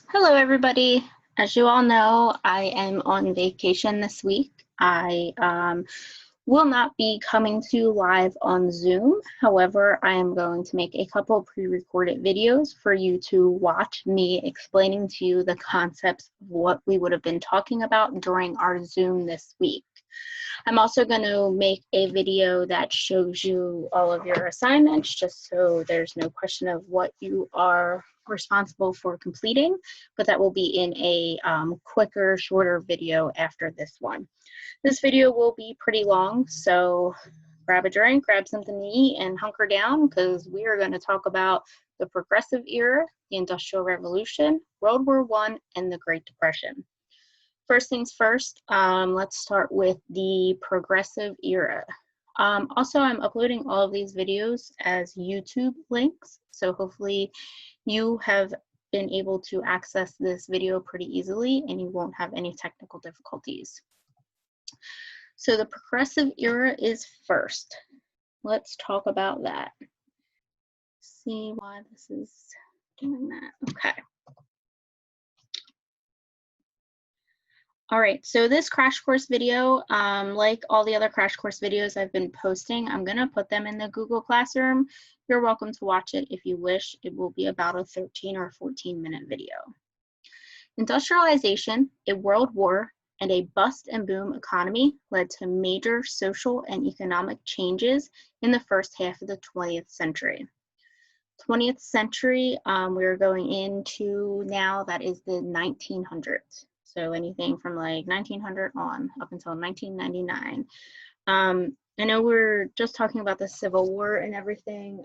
Hello, everybody. As you all know, I am on vacation this week. I will not be coming to you live on Zoom. However, I am going to make a couple pre-recorded videos for you to watch me explaining to you the concepts of what we would have been talking about during our Zoom this week. I'm also going to make a video that shows you all of your assignments, just so there's no question of what you are responsible for completing, but that will be in a quicker, shorter video after this one. This video will be pretty long, so grab a drink, grab something to eat, and hunker down, because we are going to talk about the Progressive Era, the Industrial Revolution, World War I, and the Great Depression. First things first, let's start with the Progressive Era. Also, I'm uploading all of these videos as YouTube links, so hopefully you have been able to access this video pretty easily and you won't have any technical difficulties. So the Progressive Era is first. Let's talk about that. See why this is doing that. Okay. All right, so this crash course video, like all the other crash course videos I've been posting, I'm gonna put them in the Google Classroom. You're welcome to watch it if you wish. It will be about a 13 or 14-minute video. Industrialization, a world war, and a bust and boom economy led to major social and economic changes in the first half of the 20th century. 20th century, we're going into now, that is the 1900s. So anything from like 1900 on up until 1999. I know we're just talking about the Civil War and everything.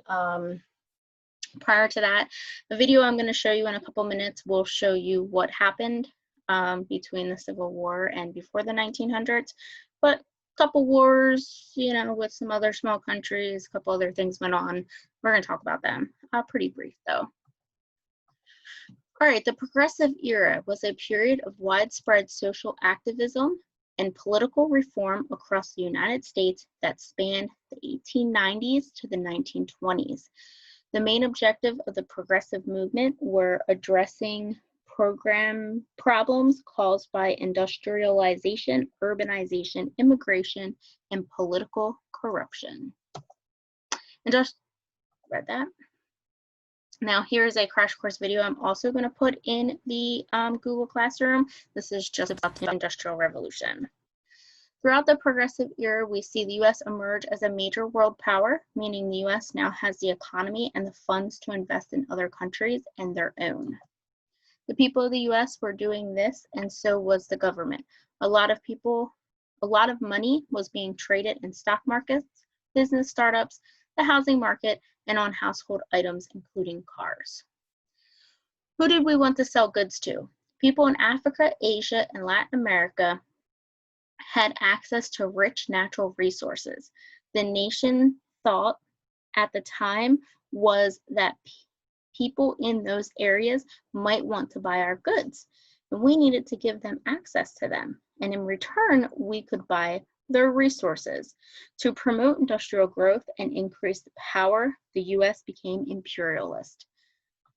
Prior to that, the video I'm going to show you in a couple minutes will show you what happened between the Civil War and before the 1900s. But a couple wars, you know, with some other small countries, a couple other things went on. We're going to talk about them. Pretty brief though. All right, the Progressive Era was a period of widespread social activism and political reform across the United States that spanned the 1890s to the 1920s. The main objective of the progressive movement were addressing problems caused by industrialization, urbanization, immigration, and political corruption. And just read that. Now here's a crash course video I'm also going to put in the Google Classroom. This is just about the Industrial Revolution. Throughout the Progressive Era, we see the U.S. emerge as a major world power, meaning the U.S. now has the economy and the funds to invest in other countries and their own. The people of the U.S. were doing this, and so was the government. A lot of money was being traded in stock markets, business startups, the housing market, and on household items, including cars. Who did we want to sell goods to? People in Africa, Asia, and Latin America had access to rich natural resources. The nation thought at the time was that people in those areas might want to buy our goods, and we needed to give them access to them. And in return, we could buy their resources. To promote industrial growth and increase power, the U.S. became imperialist.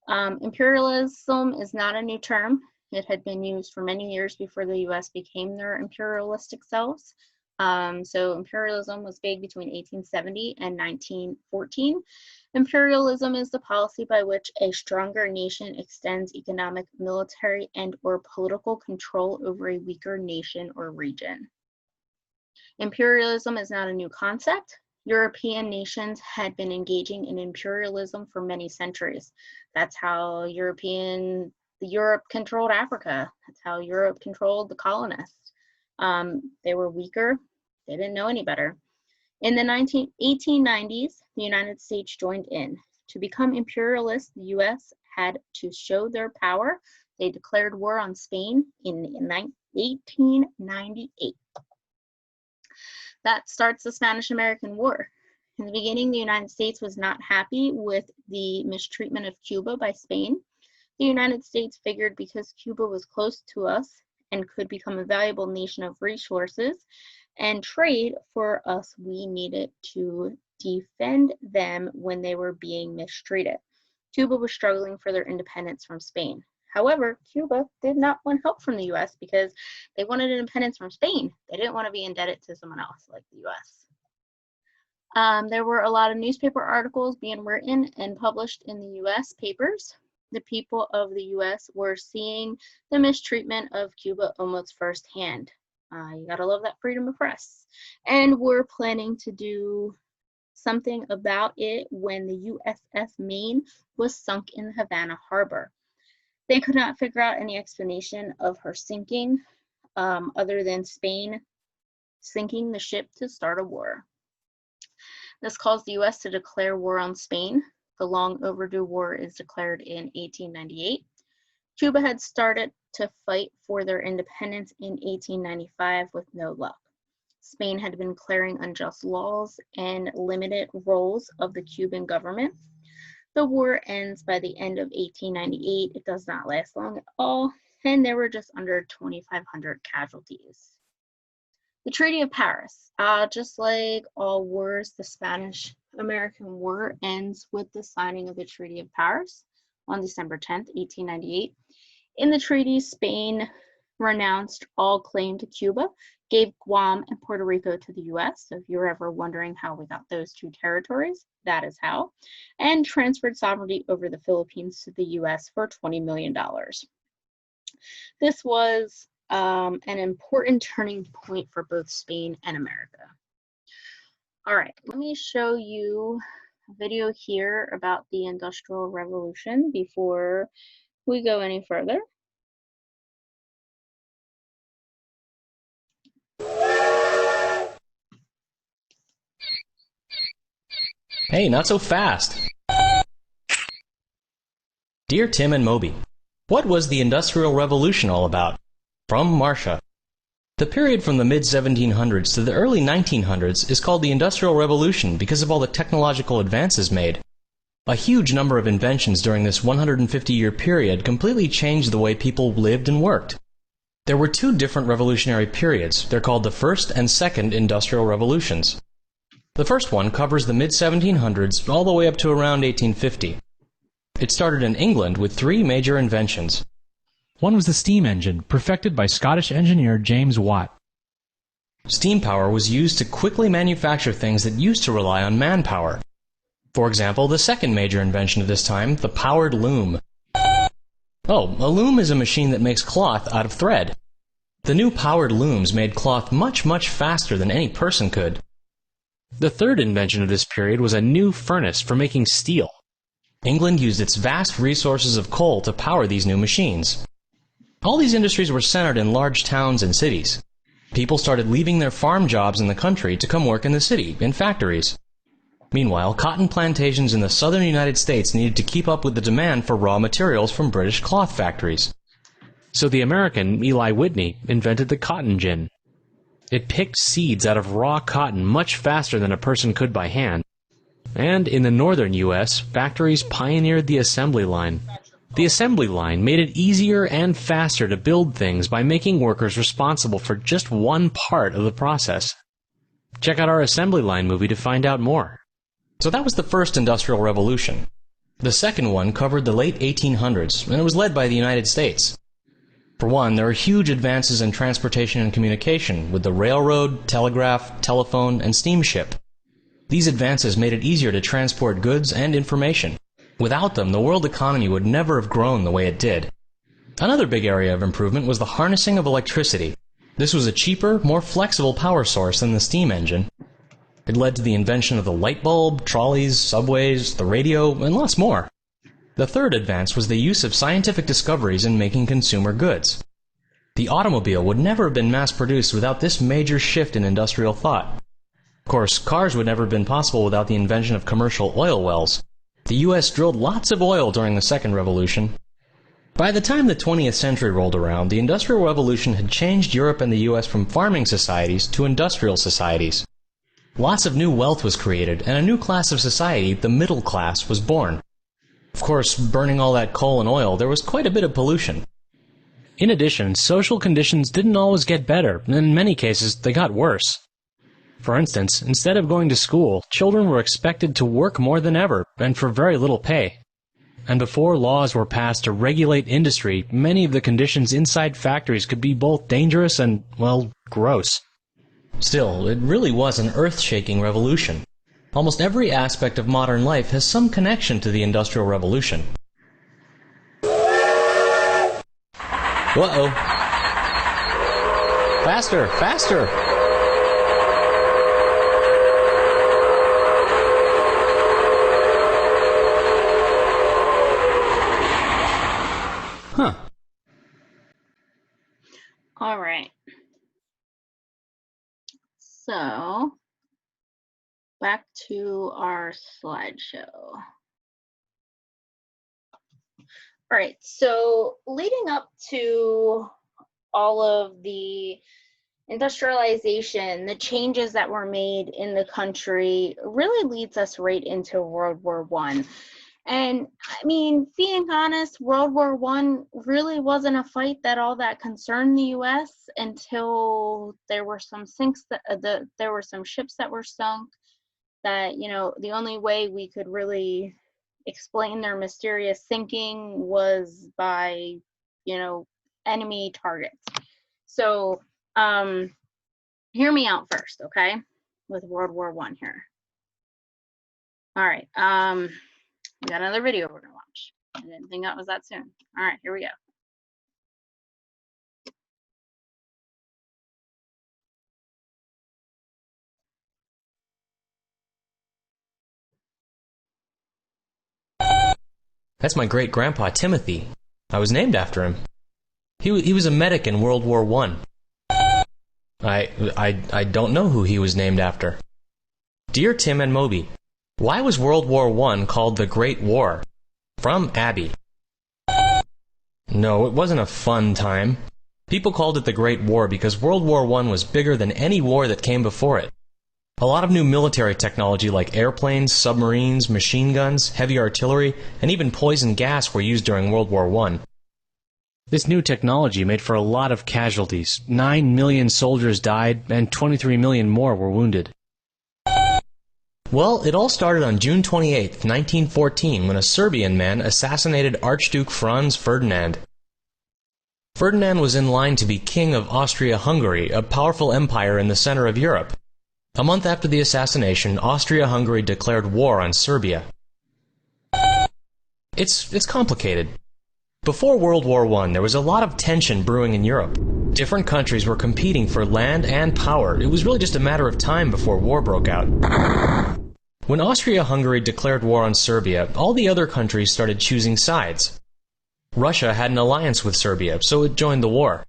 Imperialism is not a new term. It had been used for many years before the U.S. became their imperialistic selves. So imperialism was big between 1870 and 1914. Imperialism is the policy by which a stronger nation extends economic, military, and/or political control over a weaker nation or region. Imperialism is not a new concept. European nations had been engaging in imperialism for many centuries. That's how Europe controlled Africa. That's how Europe controlled the colonists. They were weaker. They didn't know any better. In the 1890s, the United States joined in. To become imperialist, the U.S. had to show their power. They declared war on Spain in 1898. That starts the Spanish-American War. In the beginning, the United States was not happy with the mistreatment of Cuba by Spain. The United States figured because Cuba was close to us and could become a valuable nation of resources and trade for us, we needed to defend them when they were being mistreated. Cuba was struggling for their independence from Spain. However, Cuba did not want help from the US because they wanted independence from Spain. They didn't want to be indebted to someone else like the US. There were a lot of newspaper articles being written and published in the US papers. The people of the US were seeing the mistreatment of Cuba almost firsthand. You gotta love that freedom of press. And we're planning to do something about it when the USS Maine was sunk in the Havana harbor. They could not figure out any explanation of her sinking other than Spain sinking the ship to start a war. This caused the US to declare war on Spain. The long overdue war is declared in 1898. Cuba had started to fight for their independence in 1895 with no luck. Spain had been declaring unjust laws and limited roles of the Cuban government. The war ends by the end of 1898. It does not last long at all, and there were just under 2,500 casualties. The Treaty of Paris. Just like all wars, the Spanish-American War ends with the signing of the Treaty of Paris on December 10th, 1898. In the treaty, Spain renounced all claim to Cuba, gave Guam and Puerto Rico to the US, so if you're ever wondering how we got those two territories, that is how, and transferred sovereignty over the Philippines to the US for $20 million. This was an important turning point for both Spain and America. All right, let me show you a video here about the Industrial Revolution before we go any further. Hey, not so fast! Dear Tim and Moby, what was the Industrial Revolution all about? From Marcia. The period from the mid-1700s to the early 1900s is called the Industrial Revolution because of all the technological advances made. A huge number of inventions during this 150-year period completely changed the way people lived and worked. There were two different revolutionary periods. They're called the First and Second Industrial Revolutions. The first one covers the mid-1700s all the way up to around 1850. It started in England with three major inventions. One was the steam engine, perfected by Scottish engineer James Watt. Steam power was used to quickly manufacture things that used to rely on manpower. For example, the second major invention of this time, the powered loom. Oh, a loom is a machine that makes cloth out of thread. The new powered looms made cloth much, much faster than any person could. The third invention of this period was a new furnace for making steel. England used its vast resources of coal to power these new machines. All these industries were centered in large towns and cities. People started leaving their farm jobs in the country to come work in the city, in factories. Meanwhile, cotton plantations in the southern United States needed to keep up with the demand for raw materials from British cloth factories. So the American Eli Whitney invented the cotton gin. It picked seeds out of raw cotton much faster than a person could by hand. And in the northern U.S., factories pioneered the assembly line. The assembly line made it easier and faster to build things by making workers responsible for just one part of the process. Check out our assembly line movie to find out more. So that was the first Industrial Revolution. The second one covered the late 1800s, and it was led by the United States. For one, there were huge advances in transportation and communication, with the railroad, telegraph, telephone, and steamship. These advances made it easier to transport goods and information. Without them, the world economy would never have grown the way it did. Another big area of improvement was the harnessing of electricity. This was a cheaper, more flexible power source than the steam engine. It led to the invention of the light bulb, trolleys, subways, the radio, and lots more. The third advance was the use of scientific discoveries in making consumer goods. The automobile would never have been mass-produced without this major shift in industrial thought. Of course, cars would never have been possible without the invention of commercial oil wells. The U.S. drilled lots of oil during the Second Revolution. By the time the 20th century rolled around, the Industrial Revolution had changed Europe and the U.S. from farming societies to industrial societies. Lots of new wealth was created, and a new class of society, the middle class, was born. Of course, burning all that coal and oil, there was quite a bit of pollution. In addition, social conditions didn't always get better, and in many cases, they got worse. For instance, instead of going to school, children were expected to work more than ever, and for very little pay. and before laws were passed to regulate industry, many of the conditions inside factories could be both dangerous and, well, gross. Still, it really was an earth-shaking revolution. Almost every aspect of modern life has some connection to the Industrial Revolution. Uh-oh. Faster, faster! Huh. All right. So, back to our slideshow. All right, so leading up to all of the industrialization, the changes that were made in the country really leads us right into World War I. And I mean, being honest, World War I really wasn't a fight that all that concerned the U.S. until there were some sinks that there were some ships that were sunk. That, you know, the only way we could really explain their mysterious sinking was by, you know, enemy targets. So hear me out first, okay, with World War I here. All right, we got another video we're gonna watch. I didn't think that was that soon. All right, here we go. That's my great-grandpa, Timothy. I was named after him. He was a medic in World War I. I don't know who he was named after. Dear Tim and Moby, why was World War I called the Great War? From Abby. No, it wasn't a fun time. People called it the Great War because World War I was bigger than any war that came before it. A lot of new military technology like airplanes, submarines, machine guns, heavy artillery, and even poison gas were used during World War I. This new technology made for a lot of casualties. 9 million soldiers died, and 23 million more were wounded. Well, it all started on June 28, 1914, when a Serbian man assassinated Archduke Franz Ferdinand. Ferdinand was in line to be king of Austria-Hungary, a powerful empire in the center of Europe. A month after the assassination, Austria-Hungary declared war on Serbia. It's complicated. Before World War I, there was a lot of tension brewing in Europe. Different countries were competing for land and power. It was really just a matter of time before war broke out. When Austria-Hungary declared war on Serbia, all the other countries started choosing sides. Russia had an alliance with Serbia, so it joined the war.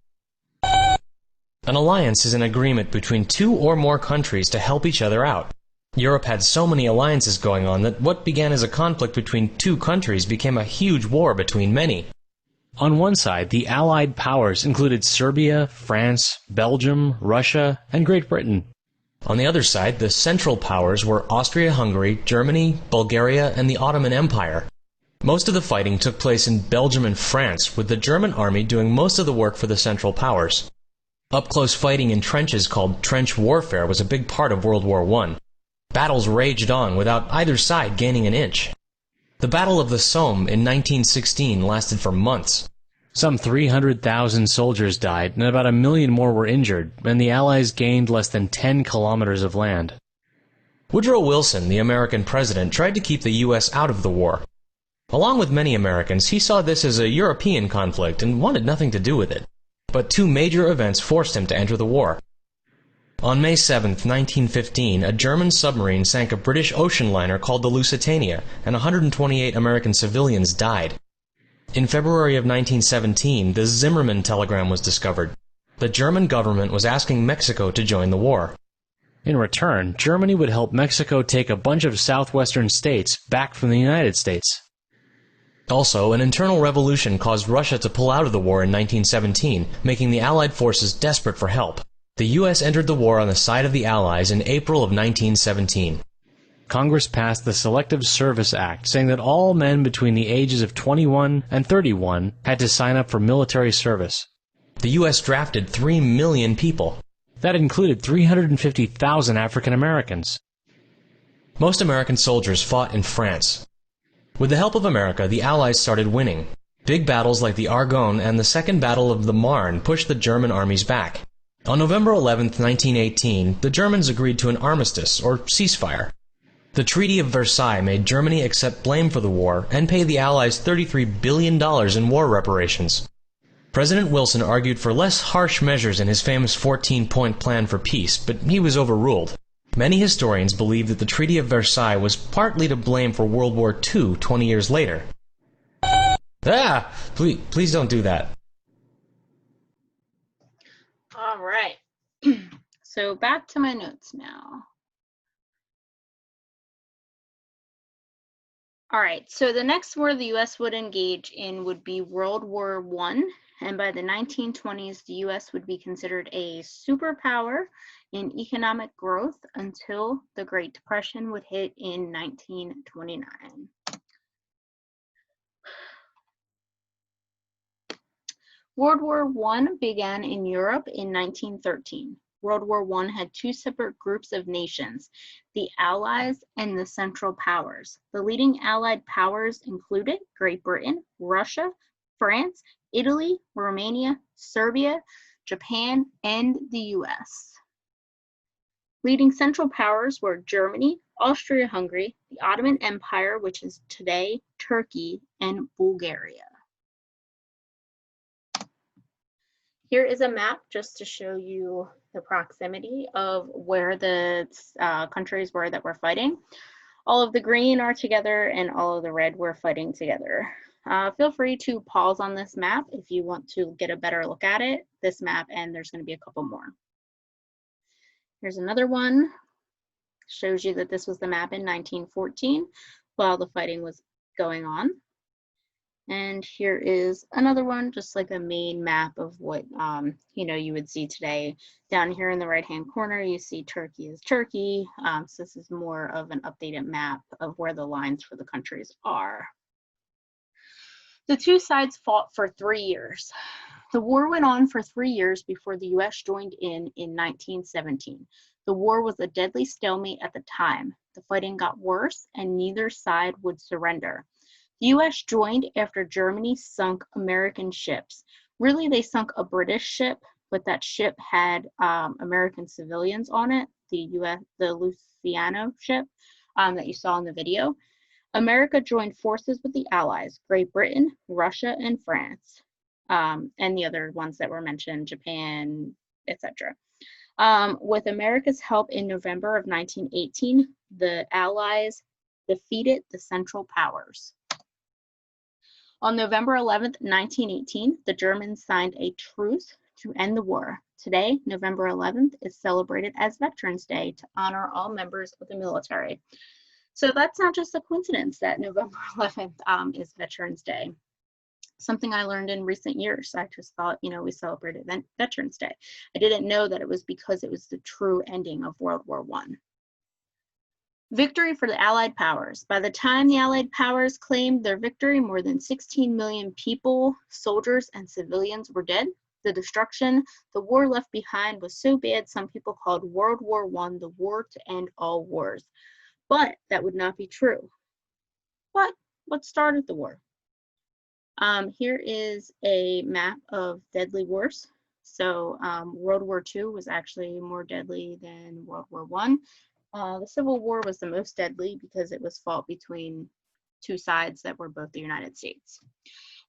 An alliance is an agreement between two or more countries to help each other out. Europe had so many alliances going on that what began as a conflict between two countries became a huge war between many. On one side, the Allied powers included Serbia, France, Belgium, Russia, and Great Britain. On the other side, the Central Powers were Austria-Hungary, Germany, Bulgaria, and the Ottoman Empire. Most of the fighting took place in Belgium and France, with the German army doing most of the work for the Central Powers. Up-close fighting in trenches called trench warfare was a big part of World War I. Battles raged on without either side gaining an inch. The Battle of the Somme in 1916 lasted for months. Some 300,000 soldiers died, and about 1 million more were injured, and the Allies gained less than 10 kilometers of land. Woodrow Wilson, the American president, tried to keep the U.S. out of the war. Along with many Americans, he saw this as a European conflict and wanted nothing to do with it. But two major events forced him to enter the war. On May 7, 1915, a German submarine sank a British ocean liner called the Lusitania, and 128 American civilians died. In February of 1917, the Zimmermann telegram was discovered. The German government was asking Mexico to join the war. In return, Germany would help Mexico take a bunch of southwestern states back from the United States. Also, an internal revolution caused Russia to pull out of the war in 1917, making the Allied forces desperate for help. The U.S. entered the war on the side of the Allies in April of 1917. Congress passed the Selective Service Act, saying that all men between the ages of 21 and 31 had to sign up for military service. The U.S. drafted 3 million people. That included 350,000 African Americans. Most American soldiers fought in France. With the help of America, the Allies started winning. Big battles like the Argonne and the Second Battle of the Marne pushed the German armies back. On November 11, 1918, the Germans agreed to an armistice, or ceasefire. The Treaty of Versailles made Germany accept blame for the war and pay the Allies $33 billion in war reparations. President Wilson argued for less harsh measures in his famous 14-point plan for peace, but he was overruled. Many historians believe that the Treaty of Versailles was partly to blame for World War II 20 years later. Please don't do that. All right. So back to my notes now. All right, so the next war the U.S. would engage in would be World War I, and by the 1920s, the U.S. would be considered a superpower in economic growth until the Great Depression would hit in 1929. World War I began in Europe in 1913. World War I had two separate groups of nations, the Allies and the Central Powers. The leading Allied powers included Great Britain, Russia, France, Italy, Romania, Serbia, Japan, and the US. Leading Central Powers were Germany, Austria-Hungary, the Ottoman Empire, which is today Turkey, and Bulgaria. Here is a map just to show you the proximity of where the countries were that were fighting. All of the green are together and all of the red were fighting together. Feel free to pause on this map if you want to get a better look at it, this map, and there's going to be a couple more. Here's another one. Shows you that this was the map in 1914 while the fighting was going on. And here is another one, just like a main map of what you would see today. Down here in the right-hand corner, you see Turkey is Turkey. So this is more of an updated map of where the lines for the countries are. The two sides fought for 3 years. The war went on for 3 years before the U.S. joined in 1917. The war was a deadly stalemate at the time. The fighting got worse, and neither side would surrender. The U.S. joined after Germany sunk American ships. Really, they sunk a British ship, but that ship had American civilians on it, the Luciano ship that you saw in the video. America joined forces with the Allies, Great Britain, Russia, and France, and the other ones that were mentioned, Japan, etc. With America's help in November of 1918, the Allies defeated the Central Powers. On November 11, 1918, the Germans signed a truce to end the war. Today, November 11th, is celebrated as Veterans Day to honor all members of the military. So that's not just a coincidence that November 11th is Veterans Day. Something I learned in recent years. I just thought, we celebrated Veterans Day. I didn't know that it was because it was the true ending of World War I. Victory for the Allied powers. By the time the Allied powers claimed their victory, more than 16 million people, soldiers, and civilians were dead. The destruction the war left behind was so bad some people called World War I the war to end all wars. But that would not be true. What started the war? Here is a map of deadly wars. So World War II was actually more deadly than World War I. The Civil War was the most deadly because it was fought between two sides that were both the United States.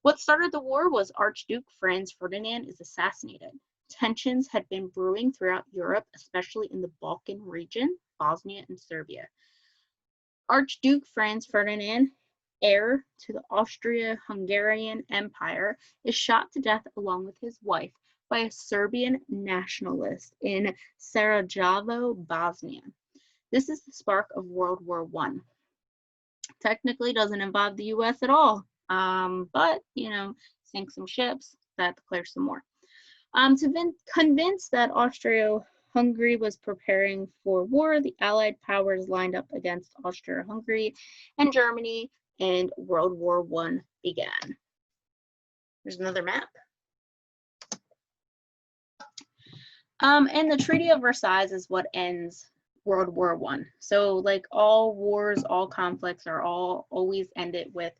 What started the war was Archduke Franz Ferdinand is assassinated. Tensions had been brewing throughout Europe, especially in the Balkan region, Bosnia and Serbia. Archduke Franz Ferdinand, heir to the Austria-Hungarian Empire, is shot to death along with his wife by a Serbian nationalist in Sarajevo, Bosnia. This is the spark of World War I. Technically doesn't involve the U.S. at all, but, sink some ships, that declares some war. To convince that Austria-Hungary was preparing for war, the Allied powers lined up against Austria-Hungary and Germany, and World War I began. Here's another map. And the Treaty of Versailles is what ends World War I. So like all wars, all conflicts are always ended with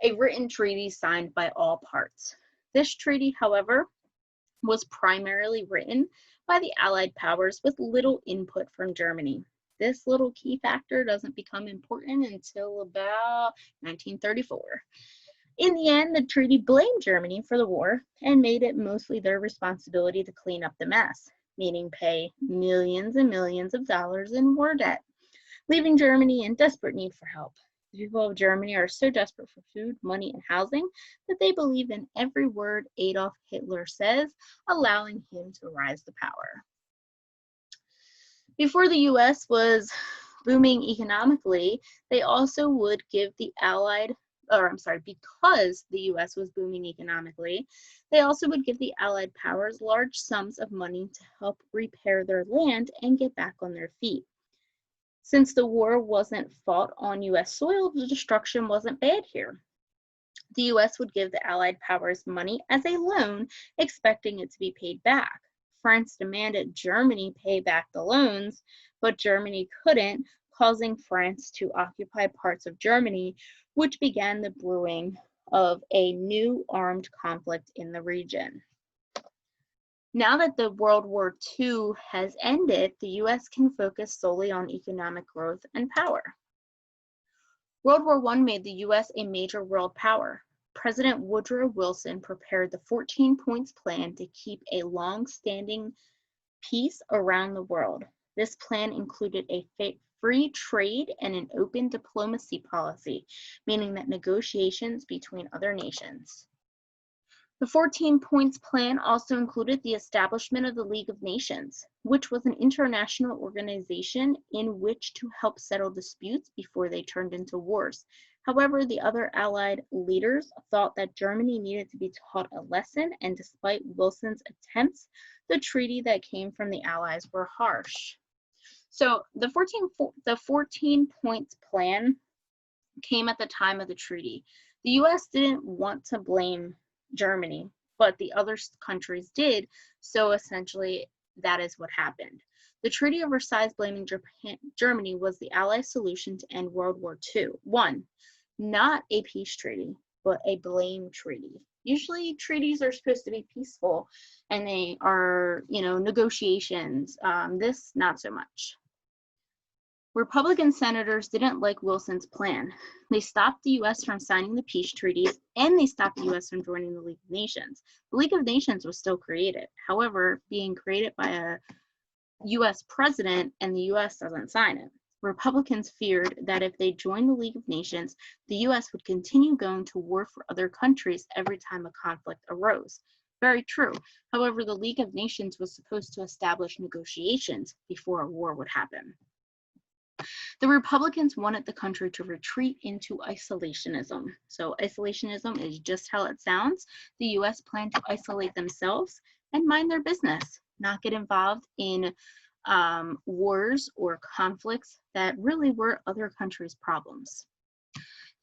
a written treaty signed by all parts. This treaty, however, was primarily written by the Allied powers with little input from Germany. This little key factor doesn't become important until about 1934. In the end, the treaty blamed Germany for the war and made it mostly their responsibility to clean up the mess, meaning pay millions and millions of dollars in war debt, leaving Germany in desperate need for help. The people of Germany are so desperate for food, money, and housing that they believe in every word Adolf Hitler says, allowing him to rise to power. Before the US was booming economically, they also would give the because the US was booming economically, they also would give the Allied powers large sums of money to help repair their land and get back on their feet. Since the war wasn't fought on US soil, the destruction wasn't bad here. The US would give the Allied powers money as a loan, expecting it to be paid back. France demanded Germany pay back the loans, but Germany couldn't, causing France to occupy parts of Germany, which began the brewing of a new armed conflict in the region. Now that the World War II has ended, the US can focus solely on economic growth and power. World War I made the US a major world power. President Woodrow Wilson prepared the 14 Points Plan to keep a long-standing peace around the world. This plan included a free trade and an open diplomacy policy, meaning that negotiations between other nations. The 14 Points Plan also included the establishment of the League of Nations, which was an international organization in which to help settle disputes before they turned into wars. However, the other Allied leaders thought that Germany needed to be taught a lesson, and despite Wilson's attempts, the treaty that came from the Allies were harsh. So the 14 Points Plan came at the time of the treaty. The US didn't want to blame Germany, but the other countries did, so essentially that is what happened. The Treaty of Versailles blaming Germany was the Allies' solution to end World War II. One, not a peace treaty, but a blame treaty. Usually treaties are supposed to be peaceful and they are, negotiations. This, not so much. Republican senators didn't like Wilson's plan. They stopped the U.S. from signing the peace treaties, and they stopped the U.S. from joining the League of Nations. The League of Nations was still created, however, being created by a U.S. president, and the U.S. doesn't sign it. Republicans feared that if they joined the League of Nations, the U.S. would continue going to war for other countries every time a conflict arose. Very true. However, the League of Nations was supposed to establish negotiations before a war would happen. The Republicans wanted the country to retreat into isolationism. So isolationism is just how it sounds. The U.S. planned to isolate themselves and mind their business, not get involved in wars or conflicts that really were other countries' problems.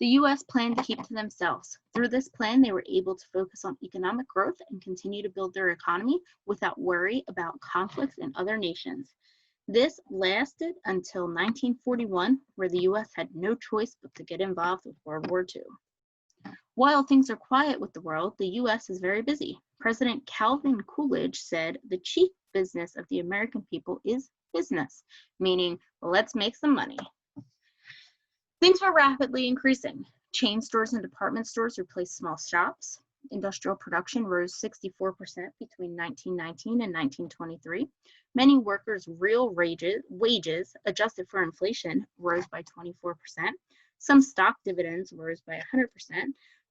The U.S. planned to keep to themselves. Through this plan, they were able to focus on economic growth and continue to build their economy without worry about conflicts in other nations. This lasted until 1941, where the U.S. had no choice but to get involved with World War II. While things are quiet with the world, the U.S. is very busy. President Calvin Coolidge said, "The chief business of the American people is business," meaning, let's make some money. Things were rapidly increasing. Chain stores and department stores replaced small shops. Industrial production rose 64% between 1919 and 1923. Many workers' real wages, adjusted for inflation, rose by 24%. Some stock dividends rose by 100%.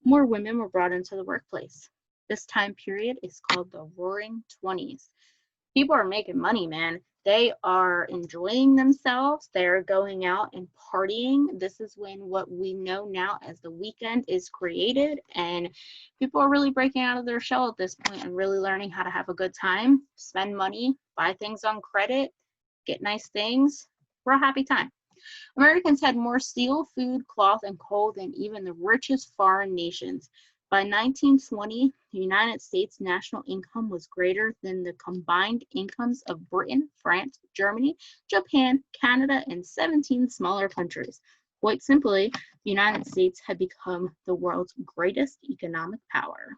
More women were brought into the workplace. This time period is called the Roaring '20s. People are making money, man. They are enjoying themselves. They're going out and partying. This is when what we know now as the weekend is created, and people are really breaking out of their shell at this point and really learning how to have a good time, spend money, buy things on credit, get nice things. We're a happy time. Americans had more steel, food, cloth, and coal than even the richest foreign nations. By 1920, the United States national income was greater than the combined incomes of Britain, France, Germany, Japan, Canada, and 17 smaller countries. Quite simply, the United States had become the world's greatest economic power.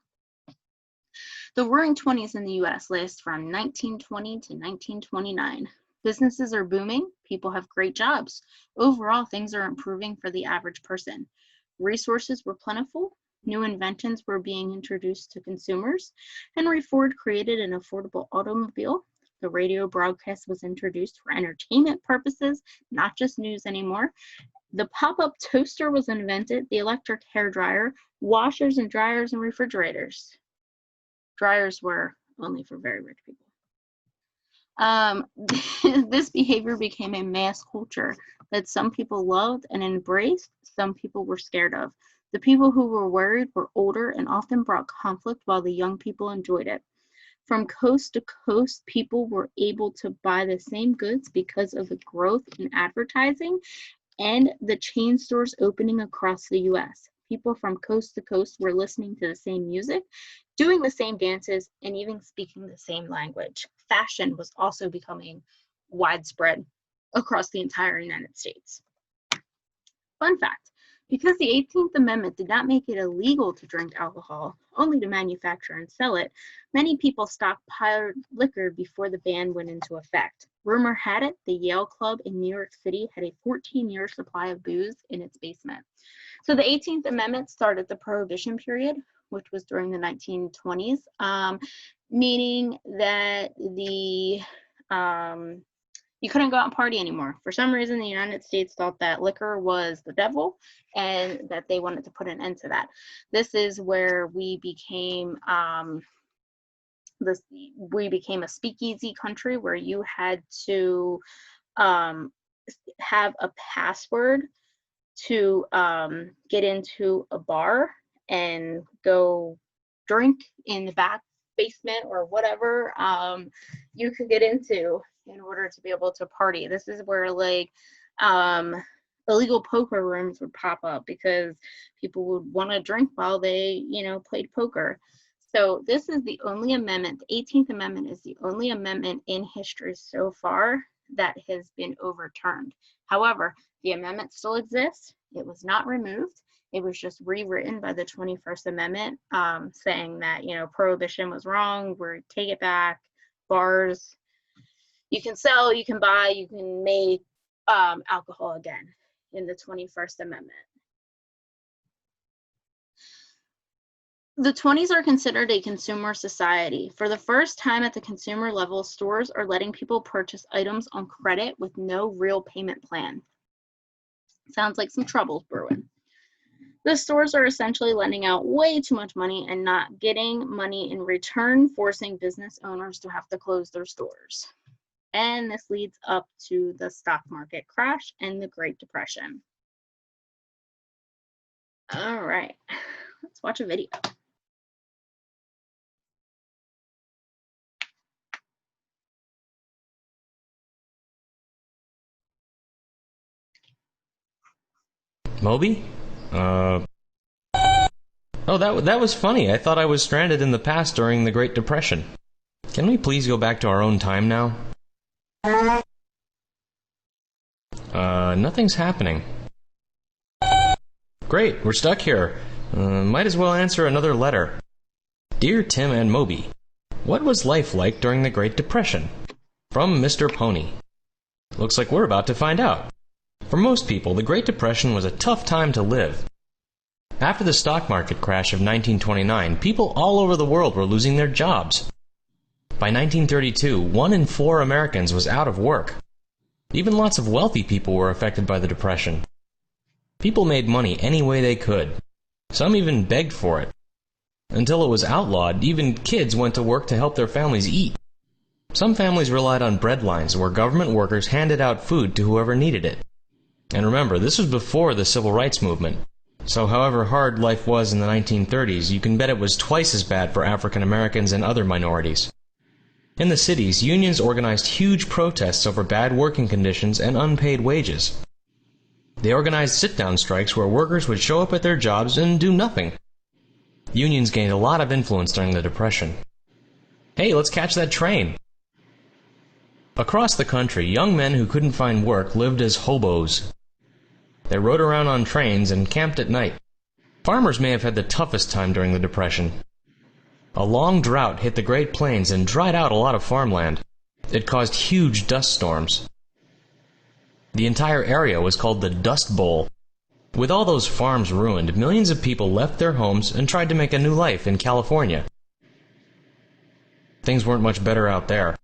The Roaring Twenties in the U.S. last from 1920 to 1929. Businesses are booming, people have great jobs. Overall, things are improving for the average person. Resources were plentiful, new inventions were being introduced to consumers. Henry Ford created an affordable automobile. The radio broadcast was introduced for entertainment purposes, not just news anymore. The pop-up toaster was invented, the electric hairdryer, washers and dryers and refrigerators. Dryers were only for very rich people. This behavior became a mass culture that some people loved and embraced, some people were scared of. The people who were worried were older and often brought conflict, while the young people enjoyed it. From coast to coast, people were able to buy the same goods because of the growth in advertising and the chain stores opening across the U.S. People from coast to coast were listening to the same music, doing the same dances, and even speaking the same language. Fashion was also becoming widespread across the entire United States. Fun fact, because the 18th Amendment did not make it illegal to drink alcohol, only to manufacture and sell it, many people stockpiled liquor before the ban went into effect. Rumor had it the Yale Club in New York City had a 14-year supply of booze in its basement. So the 18th Amendment started the Prohibition period, which was during the 1920s, meaning that you couldn't go out and party anymore. For some reason, the United States thought that liquor was the devil and that they wanted to put an end to that. This is where we became a speakeasy country, where you had to have a password to get into a bar and go drink in the back basement or whatever you could get into in order to be able to party. This is where like illegal poker rooms would pop up because people would want to drink while they, played poker. So this is the only amendment, the 18th Amendment is the only amendment in history so far that has been overturned. However, the amendment still exists. It was not removed. It was just rewritten by the 21st Amendment, saying that, prohibition was wrong, we're take it back, bars, you can sell, you can buy, you can make alcohol again in the 21st Amendment. The 20s are considered a consumer society. For the first time at the consumer level, stores are letting people purchase items on credit with no real payment plan. Sounds like some trouble's brewing. The stores are essentially lending out way too much money and not getting money in return, forcing business owners to have to close their stores. And this leads up to the stock market crash and the Great Depression. All right, let's watch a video. Moby? Oh, that was funny. I thought I was stranded in the past during the Great Depression. Can we please go back to our own time now? Nothing's happening. Great, we're stuck here. Might as well answer another letter. Dear Tim and Moby, what was life like during the Great Depression? From Mr. Pony. Looks like we're about to find out. For most people, the Great Depression was a tough time to live. After the stock market crash of 1929, people all over the world were losing their jobs. By 1932, 1 in 4 Americans was out of work. Even lots of wealthy people were affected by the Depression. People made money any way they could. Some even begged for it. Until it was outlawed, even kids went to work to help their families eat. Some families relied on bread lines where government workers handed out food to whoever needed it. And remember, this was before the Civil Rights Movement. So however hard life was in the 1930s, you can bet it was twice as bad for African Americans and other minorities. In the cities, unions organized huge protests over bad working conditions and unpaid wages. They organized sit-down strikes where workers would show up at their jobs and do nothing. Unions gained a lot of influence during the Depression. Hey, let's catch that train! Across the country, young men who couldn't find work lived as hobos. They rode around on trains and camped at night. Farmers may have had the toughest time during the Depression. A long drought hit the Great Plains and dried out a lot of farmland. It caused huge dust storms. The entire area was called the Dust Bowl. With all those farms ruined, millions of people left their homes and tried to make a new life in California. Things weren't much better out there.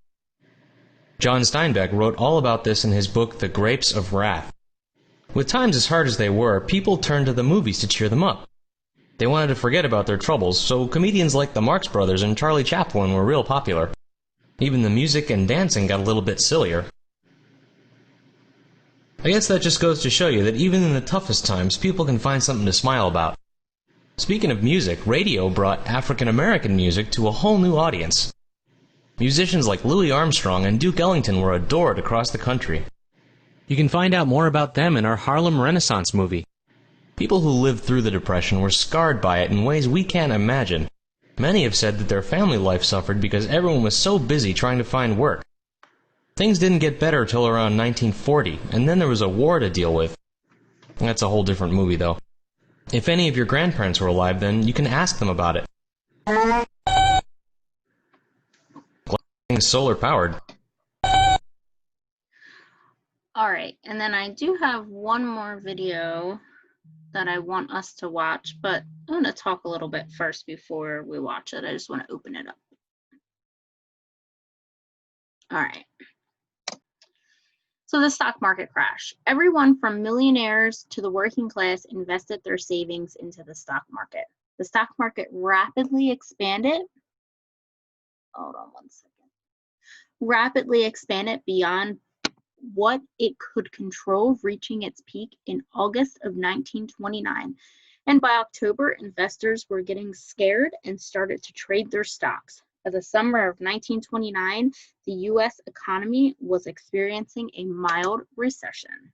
John Steinbeck wrote all about this in his book, The Grapes of Wrath. With times as hard as they were, people turned to the movies to cheer them up. They wanted to forget about their troubles, so comedians like the Marx Brothers and Charlie Chaplin were real popular. Even the music and dancing got a little bit sillier. I guess that just goes to show you that even in the toughest times, people can find something to smile about. Speaking of music, radio brought African American music to a whole new audience. Musicians like Louis Armstrong and Duke Ellington were adored across the country. You can find out more about them in our Harlem Renaissance movie. People who lived through the Depression were scarred by it in ways we can't imagine. Many have said that their family life suffered because everyone was so busy trying to find work. Things didn't get better till around 1940, and then there was a war to deal with. That's a whole different movie, though. If any of your grandparents were alive then, you can ask them about it. It's solar-powered. Alright, and then I do have one more video that I want us to watch, but I'm going to talk a little bit first before we watch it. I just want to open it up. Alright. So the stock market crash. Everyone from millionaires to the working class invested their savings into the stock market. The stock market rapidly expanded. Hold on one second. Rapidly expanded beyond what it could control, reaching its peak in August of 1929. And by October, investors were getting scared and started to trade their stocks. By the summer of 1929, the U.S. economy was experiencing a mild recession.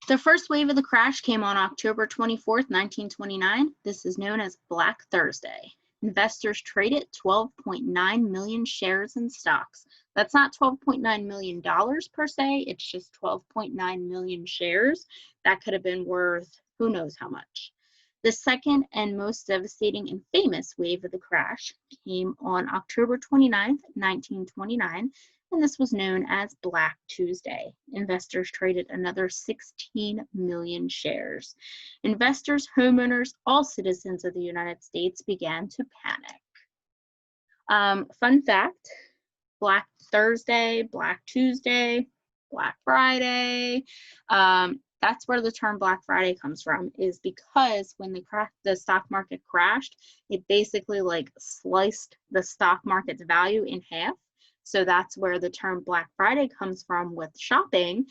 The first wave of the crash came on October 24th, 1929. This is known as Black Thursday. Investors traded 12.9 million shares in stocks. That's not $12.9 million per se, it's just 12.9 million shares. That could have been worth who knows how much. The second and most devastating and famous wave of the crash came on October 29th, 1929, and this was known as Black Tuesday. Investors traded another 16 million shares. Investors, homeowners, all citizens of the United States began to panic. Fun fact, Black Thursday, Black Tuesday, Black Friday, that's where the term Black Friday comes from, is because when the stock market crashed, it basically like sliced the stock market's value in half. So that's where the term Black Friday comes from with shopping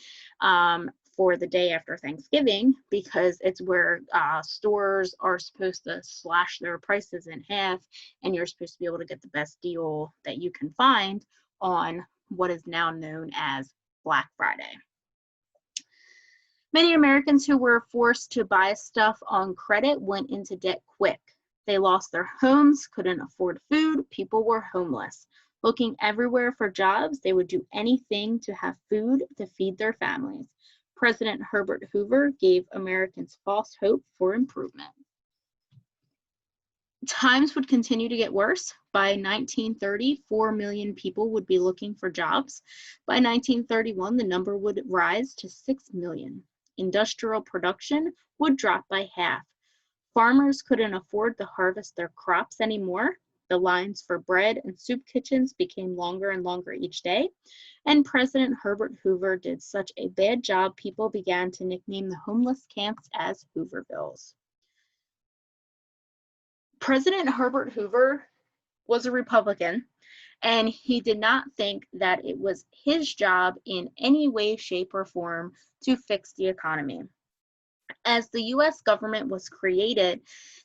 for the day after Thanksgiving, because it's where stores are supposed to slash their prices in half, and you're supposed to be able to get the best deal that you can find on what is now known as Black Friday. Many Americans who were forced to buy stuff on credit went into debt quick. They lost their homes, couldn't afford food, people were homeless. Looking everywhere for jobs, they would do anything to have food to feed their families. President Herbert Hoover gave Americans false hope for improvement. Times would continue to get worse. By 1930, 4 million people would be looking for jobs. By 1931, the number would rise to 6 million. Industrial production would drop by half. Farmers couldn't afford to harvest their crops anymore. The lines for bread and soup kitchens became longer and longer each day. And President Herbert Hoover did such a bad job, people began to nickname the homeless camps as Hoovervilles. President Herbert Hoover was a Republican, and he did not think that it was his job in any way, shape, or form to fix the economy. As the U.S. government was created,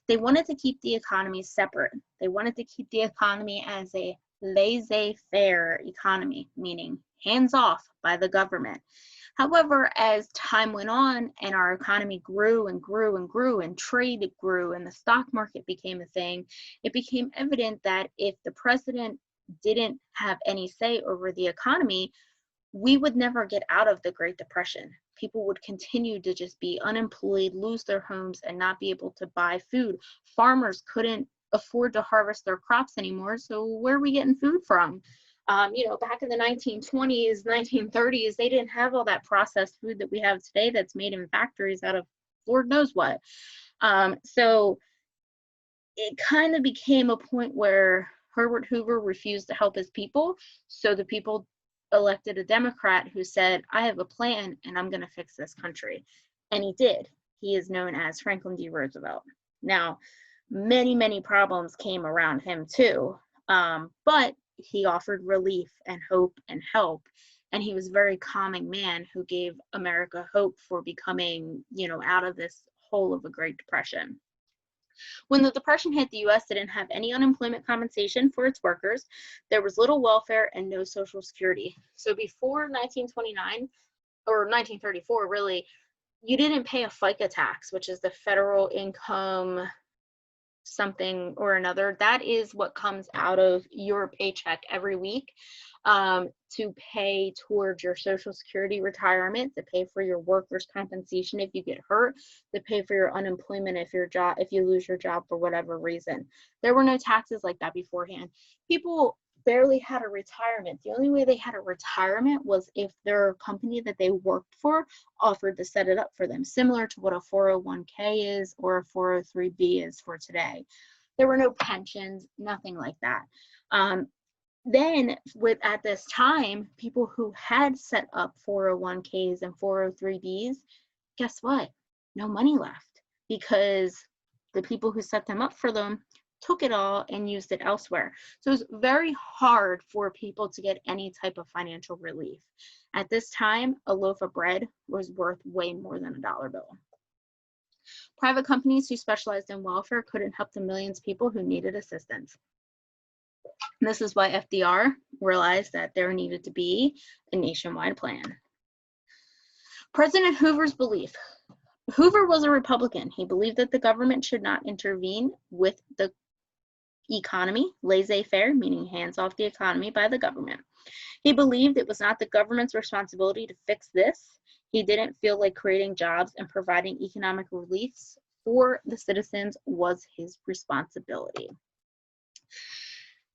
they wanted to keep the economy separate. They wanted to keep the economy as a laissez-faire economy, meaning hands off by the government. However, as time went on and our economy grew and grew and grew and trade grew and the stock market became a thing, it became evident that if the president didn't have any say over the economy, we would never get out of the Great Depression. People would continue to just be unemployed, lose their homes, and not be able to buy food. Farmers couldn't afford to harvest their crops anymore, so where are we getting food from? Back in the 1920s, 1930s, they didn't have all that processed food that we have today that's made in factories out of Lord knows what. So it kind of became a point where Herbert Hoover refused to help his people, so the people elected a Democrat who said, I have a plan and I'm going to fix this country. And he did. He is known as Franklin D. Roosevelt. Now, many, many problems came around him too, but he offered relief and hope and help. And he was a very calming man who gave America hope for becoming, out of this hole of a Great Depression. When the Depression hit, the U.S. didn't have any unemployment compensation for its workers. There was little welfare and no Social Security. So before 1929, or 1934, really, you didn't pay a FICA tax, which is the federal income something or another. That is what comes out of your paycheck every week to pay towards your Social Security retirement, to pay for your workers' compensation if you get hurt, to pay for your unemployment if you lose your job for whatever reason. There were no taxes like that beforehand. People barely had a retirement. The only way they had a retirement was if their company that they worked for offered to set it up for them, similar to what a 401k is or a 403b is for today. There were no pensions, nothing like that. Then at this time, people who had set up 401ks and 403bs, guess what? No money left, because the people who set them up for them took it all and used it elsewhere. So it was very hard for people to get any type of financial relief. At this time, a loaf of bread was worth way more than a dollar bill. Private companies who specialized in welfare couldn't help the millions of people who needed assistance. And this is why FDR realized that there needed to be a nationwide plan. President Hoover's belief. Hoover was a Republican. He believed that the government should not intervene with the economy, laissez-faire, meaning hands off the economy by the government. He believed it was not the government's responsibility to fix this. He didn't feel like creating jobs and providing economic reliefs for the citizens was his responsibility.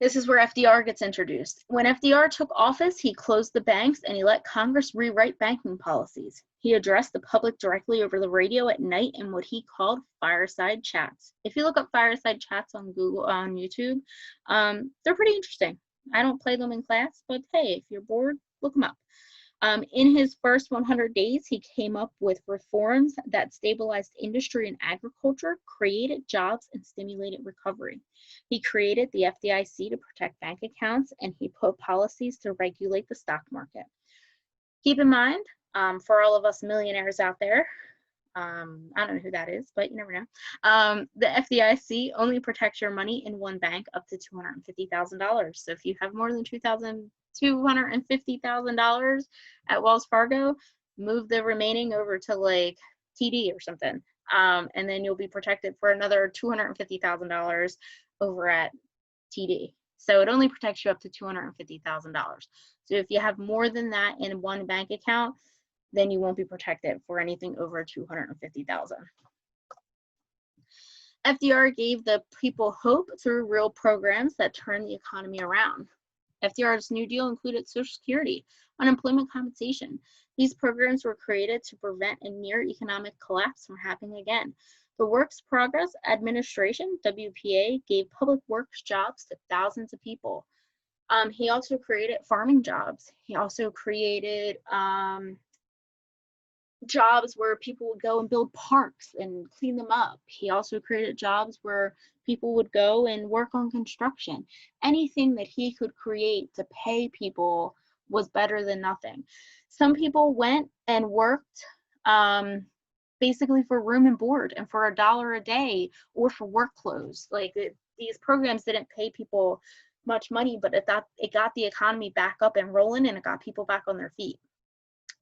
This is where FDR gets introduced. When FDR took office, he closed the banks and he let Congress rewrite banking policies. He addressed the public directly over the radio at night in what he called fireside chats. If you look up fireside chats on YouTube, they're pretty interesting. I don't play them in class, but hey, if you're bored, look them up. In his first 100 days, he came up with reforms that stabilized industry and agriculture, created jobs, and stimulated recovery. He created the FDIC to protect bank accounts, and he put policies to regulate the stock market. Keep in mind, for all of us millionaires out there, I don't know who that is, but you never know. The FDIC only protects your money in one bank up to $250,000. So if you have more than $250,000 at Wells Fargo, move the remaining over to like TD or something. And then you'll be protected for another $250,000 over at TD. So it only protects you up to $250,000. So if you have more than that in one bank account, then you won't be protected for anything over $250,000. FDR gave the people hope through real programs that turned the economy around. FDR's New Deal included Social Security, unemployment compensation. These programs were created to prevent a near economic collapse from happening again. The Works Progress Administration, WPA, gave public works jobs to thousands of people. He also created farming jobs. He also created jobs where people would go and build parks and clean them up. He also created jobs where people would go and work on construction. Anything that he could create to pay people was better than nothing. Some people went and worked basically for room and board and for $1 a day or for work clothes. Like these programs didn't pay people much money, but it got the economy back up and rolling, and it got people back on their feet.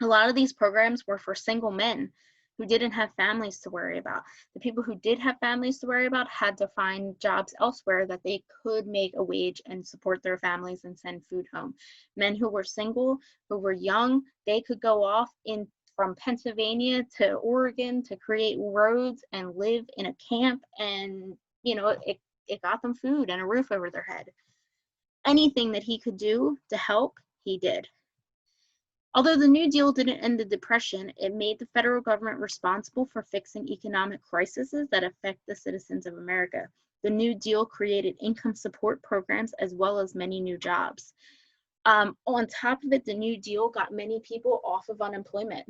A lot of these programs were for single men who didn't have families to worry about. The people who did have families to worry about had to find jobs elsewhere that they could make a wage and support their families and send food home. Men who were single, who were young, they could go off in from Pennsylvania to Oregon to create roads and live in a camp, and it got them food and a roof over their head. Anything that he could do to help, he did. Although the New Deal didn't end the Depression, it made the federal government responsible for fixing economic crises that affect the citizens of America. The New Deal created income support programs as well as many new jobs. On top of it, the New Deal got many people off of unemployment.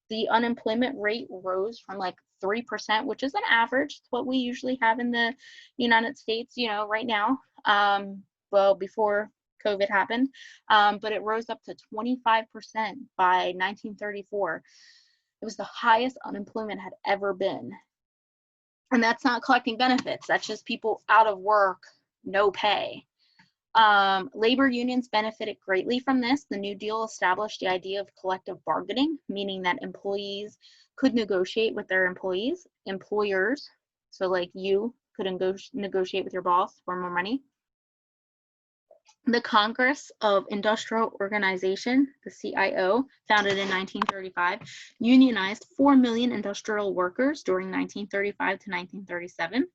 The unemployment rate rose from like 3%, which is an average. It's what we usually have in the United States, right now. Well, before COVID happened, but it rose up to 25% by 1934. It was the highest unemployment had ever been. And that's not collecting benefits. That's just people out of work, no pay. Labor unions benefited greatly from this. The New Deal established the idea of collective bargaining, meaning that employees could negotiate with their employers. So like you could negotiate with your boss for more money. The Congress of Industrial Organization, the CIO, founded in 1935, unionized 4 million industrial workers during 1935 to 1937.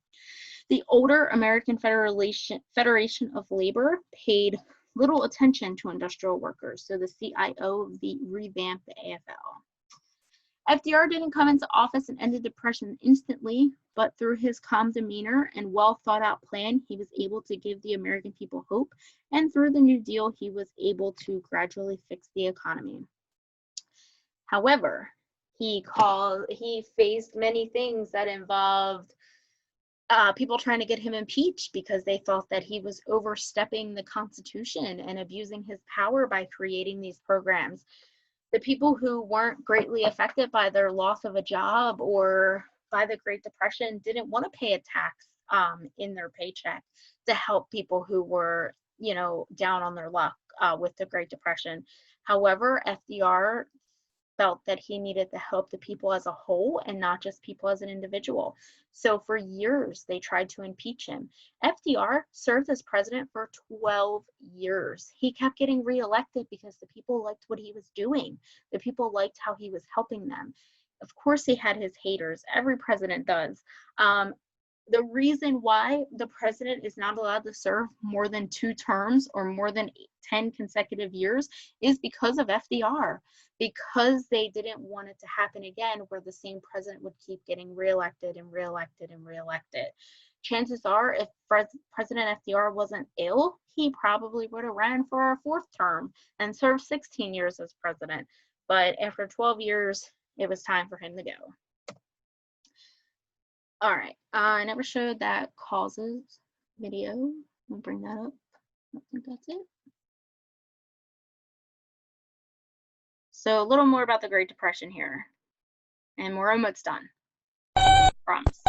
The older American Federation of Labor paid little attention to industrial workers, so the CIO revamped the AFL. FDR didn't come into office and end the Depression instantly, but through his calm demeanor and well thought out plan, he was able to give the American people hope, and through the New Deal, he was able to gradually fix the economy. However, he faced many things that involved people trying to get him impeached because they thought that he was overstepping the Constitution and abusing his power by creating these programs. The people who weren't greatly affected by their loss of a job or by the Great Depression didn't want to pay a tax in their paycheck to help people who were, down on their luck with the Great Depression. However, FDR felt that he needed to help the people as a whole and not just people as an individual. So for years, they tried to impeach him. FDR served as president for 12 years. He kept getting reelected because the people liked what he was doing. The people liked how he was helping them. Of course, he had his haters. Every president does. The reason why the president is not allowed to serve more than 2 terms or more than 10 consecutive years is because of FDR, because they didn't want it to happen again where the same president would keep getting reelected and reelected and reelected. Chances are, if President FDR wasn't ill, he probably would have ran for a 4th term and served 16 years as president. But after 12 years, it was time for him to go. All right, I never showed that causes video. I'll bring that up. I think that's it. So a little more about the Great Depression here. And we're almost done. Promise.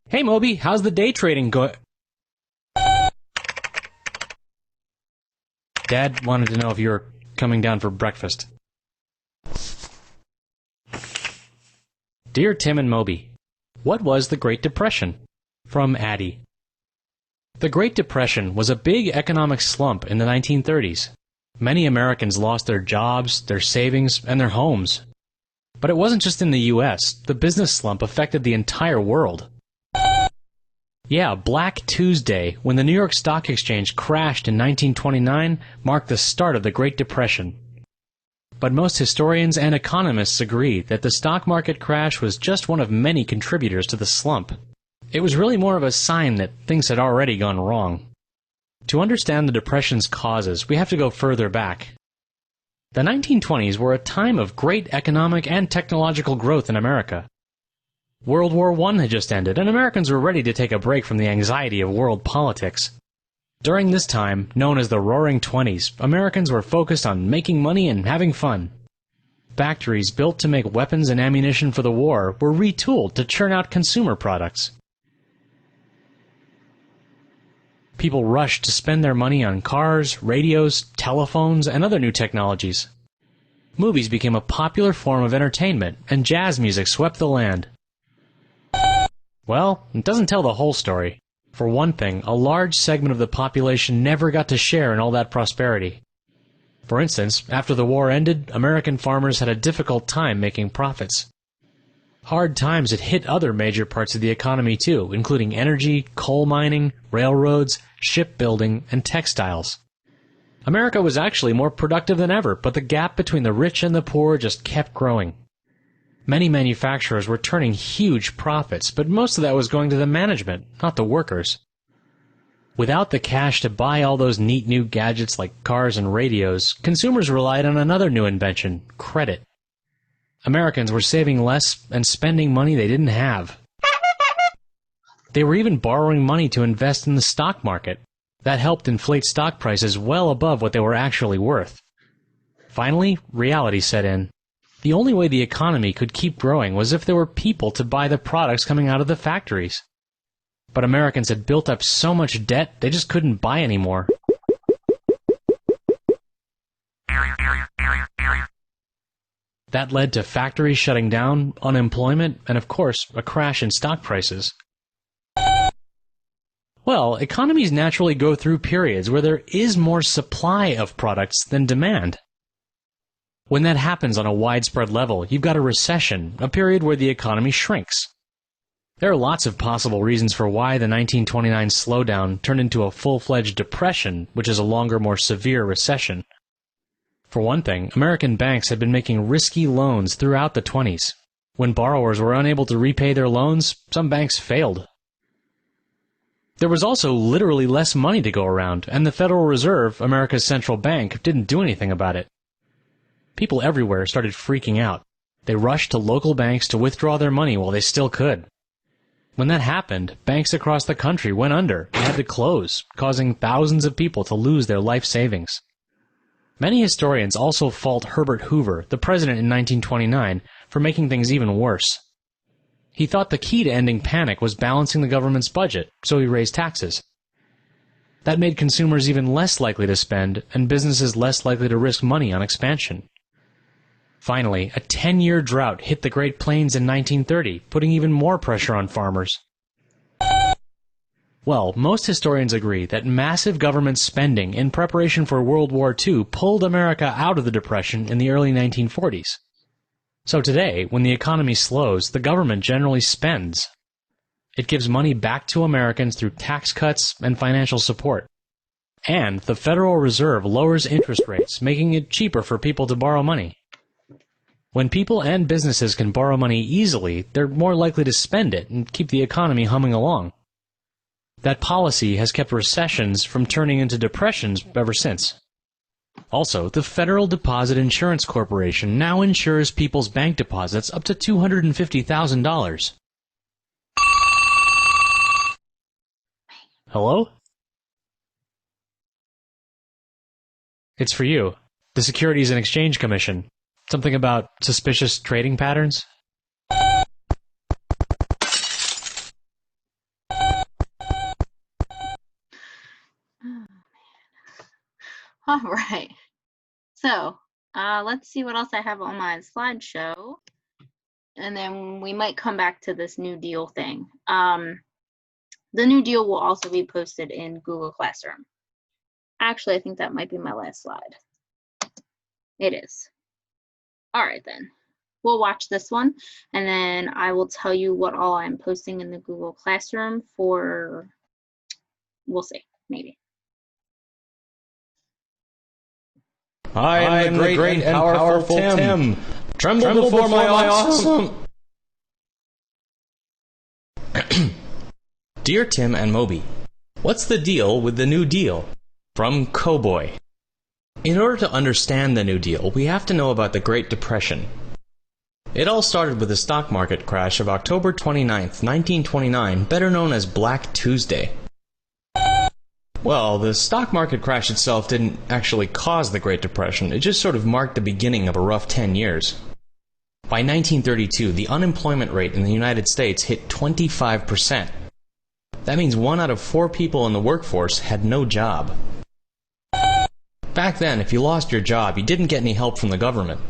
Hey Moby, how's the day trading going? Dad wanted to know if you were coming down for breakfast. Dear Tim and Moby, what was the Great Depression? From Addie. The Great Depression was a big economic slump in the 1930s. Many Americans lost their jobs, their savings, and their homes. But it wasn't just in the U.S. The business slump affected the entire world. Yeah, Black Tuesday, when the New York Stock Exchange crashed in 1929, marked the start of the Great Depression. But most historians and economists agree that the stock market crash was just one of many contributors to the slump. It was really more of a sign that things had already gone wrong. To understand the Depression's causes, we have to go further back. The 1920s were a time of great economic and technological growth in America. World War I had just ended, and Americans were ready to take a break from the anxiety of world politics. During this time, known as the Roaring Twenties, Americans were focused on making money and having fun. Factories built to make weapons and ammunition for the war were retooled to churn out consumer products. People rushed to spend their money on cars, radios, telephones, and other new technologies. movies became a popular form of entertainment, and jazz music swept the land. Well, it doesn't tell the whole story. For one thing, a large segment of the population never got to share in all that prosperity. For instance, after the war ended, American farmers had a difficult time making profits. Hard times had hit other major parts of the economy too, including energy, coal mining, railroads, shipbuilding, and textiles. America was actually more productive than ever, but the gap between the rich and the poor just kept growing. Many manufacturers were turning huge profits, but most of that was going to the management, not the workers. Without the cash to buy all those neat new gadgets like cars and radios, consumers relied on another new invention, credit. Americans were saving less and spending money they didn't have. They were even borrowing money to invest in the stock market. That helped inflate stock prices well above what they were actually worth. Finally, reality set in. The only way the economy could keep growing was if there were people to buy the products coming out of the factories. But Americans had built up so much debt, they just couldn't buy anymore. That led to factories shutting down, unemployment, and of course, a crash in stock prices. Well, economies naturally go through periods where there is more supply of products than demand. When that happens on a widespread level, you've got a recession, a period where the economy shrinks. There are lots of possible reasons for why the 1929 slowdown turned into a full-fledged depression, which is a longer, more severe recession. For one thing, American banks had been making risky loans throughout the 20s. When borrowers were unable to repay their loans, some banks failed. There was also literally less money to go around, and the Federal Reserve, America's central bank, didn't do anything about it. People everywhere started freaking out. They rushed to local banks to withdraw their money while they still could. When that happened, banks across the country went under and had to close, causing thousands of people to lose their life savings. Many historians also fault Herbert Hoover, the president in 1929, for making things even worse. He thought the key to ending panic was balancing the government's budget, so he raised taxes. That made consumers even less likely to spend, and businesses less likely to risk money on expansion. Finally, a 10-year drought hit the Great Plains in 1930, putting even more pressure on farmers. Well, most historians agree that massive government spending in preparation for World War II pulled America out of the Depression in the early 1940s. So today, when the economy slows, the government generally spends. It gives money back to Americans through tax cuts and financial support. And the Federal Reserve lowers interest rates, making it cheaper for people to borrow money. When people and businesses can borrow money easily, they're more likely to spend it and keep the economy humming along. That policy has kept recessions from turning into depressions ever since. Also, the Federal Deposit Insurance Corporation now insures people's bank deposits up to $250,000. Hello? It's for you. The Securities and Exchange Commission. Something about suspicious trading patterns? All right. So, let's see what else I have on my slideshow. And then we might come back to this New Deal thing. The New Deal will also be posted in Google Classroom. Actually, I think that might be my last slide. It is. All right, then. We'll watch this one, and then I will tell you what all I'm posting in the Google Classroom for, we'll see, maybe. I am the great and powerful Tim. Tremble before my awesome... Dear Tim and Moby, what's the deal with the New Deal? From Cowboy. In order to understand the New Deal, we have to know about the Great Depression. It all started with the stock market crash of October 29th, 1929, better known as Black Tuesday. Well, the stock market crash itself didn't actually cause the Great Depression, it just sort of marked the beginning of a rough 10 years. By 1932, the unemployment rate in the United States hit 25%. That means 1 out of 4 people in the workforce had no job. Back then, if you lost your job, you didn't get any help from the government.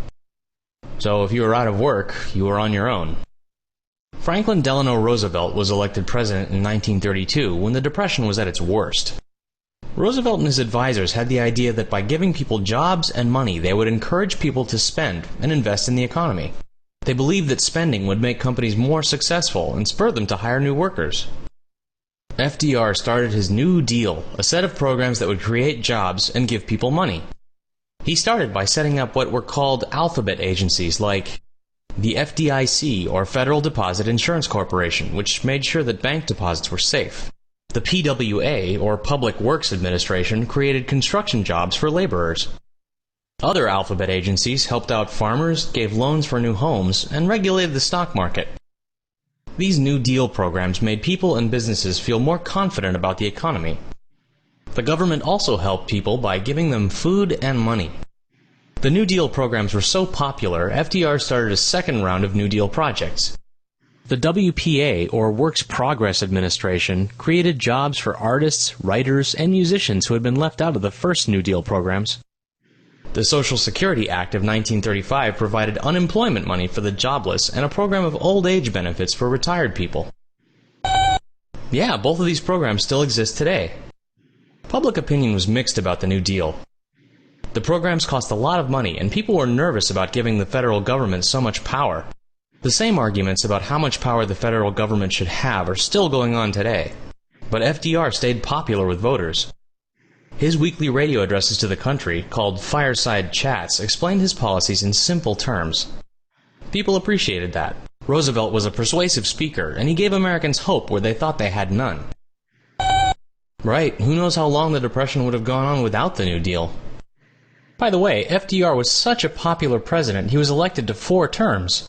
So if you were out of work, you were on your own. Franklin Delano Roosevelt was elected president in 1932 when the Depression was at its worst. Roosevelt and his advisors had the idea that by giving people jobs and money, they would encourage people to spend and invest in the economy. They believed that spending would make companies more successful and spur them to hire new workers. FDR started his New Deal, a set of programs that would create jobs and give people money. He started by setting up what were called alphabet agencies like the FDIC, or Federal Deposit Insurance Corporation, which made sure that bank deposits were safe. The PWA, or Public Works Administration, created construction jobs for laborers. Other alphabet agencies helped out farmers, gave loans for new homes, and regulated the stock market. These New Deal programs made people and businesses feel more confident about the economy. The government also helped people by giving them food and money. The New Deal programs were so popular, FDR started a second round of New Deal projects. The WPA, or Works Progress Administration, created jobs for artists, writers, and musicians who had been left out of the first New Deal programs. The Social Security Act of 1935 provided unemployment money for the jobless and a program of old age benefits for retired people. Yeah, both of these programs still exist today. Public opinion was mixed about the New Deal. The programs cost a lot of money, and people were nervous about giving the federal government so much power. The same arguments about how much power the federal government should have are still going on today. But FDR stayed popular with voters. His weekly radio addresses to the country, called Fireside Chats, explained his policies in simple terms. People appreciated that. Roosevelt was a persuasive speaker, and he gave Americans hope where they thought they had none. Right, who knows how long the Depression would have gone on without the New Deal? By the way, FDR was such a popular president, he was elected to 4 terms.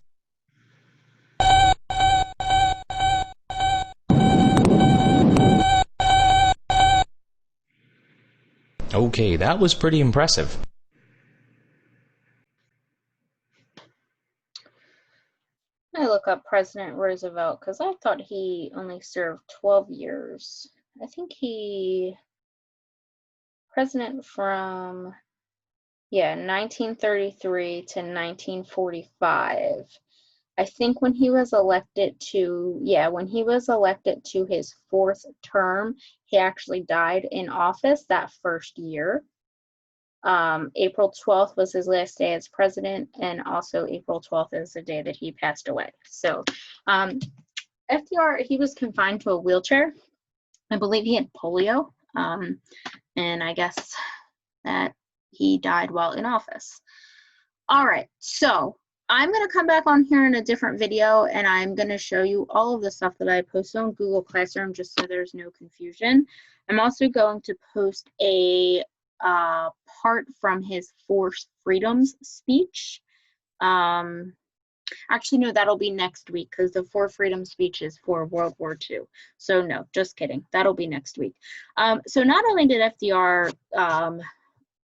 Okay, that was pretty impressive. I look up President Roosevelt because I thought he only served 12 years. I think he president from 1933 to 1945. I think when he was elected to his 4th term, he actually died in office that first year. April 12th was his last day as president, and also April 12th is the day that he passed away. So FDR, he was confined to a wheelchair. I believe he had polio, and I guess that he died while in office. All right, so I'm going to come back on here in a different video, and I'm going to show you all of the stuff that I post on Google Classroom just so there's no confusion. I'm also going to post a part from his 4 Freedoms speech. Actually, no, that'll be next week because the 4 Freedom speech is for World War II. So no, just kidding. That'll be next week. So not only did FDR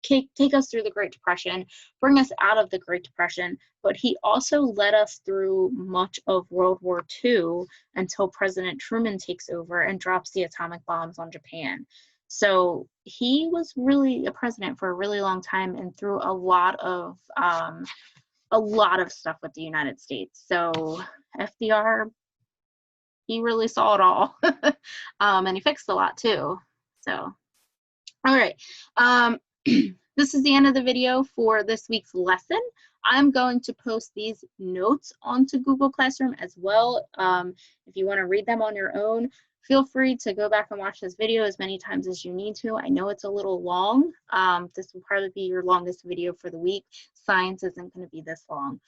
take us through the Great Depression, bring us out of the Great Depression, but he also led us through much of World War II until President Truman takes over and drops the atomic bombs on Japan. So he was really a president for a really long time and through a lot of stuff with the United States. So FDR, he really saw it all, and he fixed a lot too. So, all right. This is the end of the video for this week's lesson. I'm going to post these notes onto Google Classroom as well. If you want to read them on your own, feel free to go back and watch this video as many times as you need to. I know it's a little long. This will probably be your longest video for the week. Science isn't going to be this long.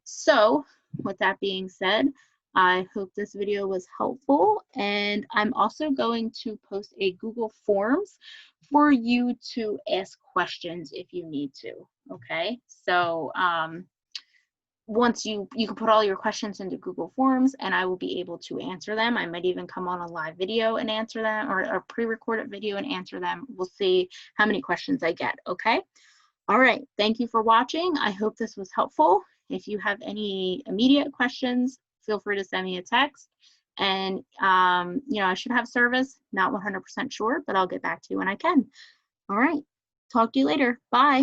So with that being said, I hope this video was helpful, and I'm also going to post a Google Forms for you to ask questions if you need to, okay? So once you can put all your questions into Google Forms and I will be able to answer them. I might even come on a live video and answer them, or a pre-recorded video and answer them. We'll see how many questions I get, okay? All right, thank you for watching. I hope this was helpful. If you have any immediate questions, feel free to send me a text. And, I should have service, not 100% sure, but I'll get back to you when I can. All right, talk to you later. Bye.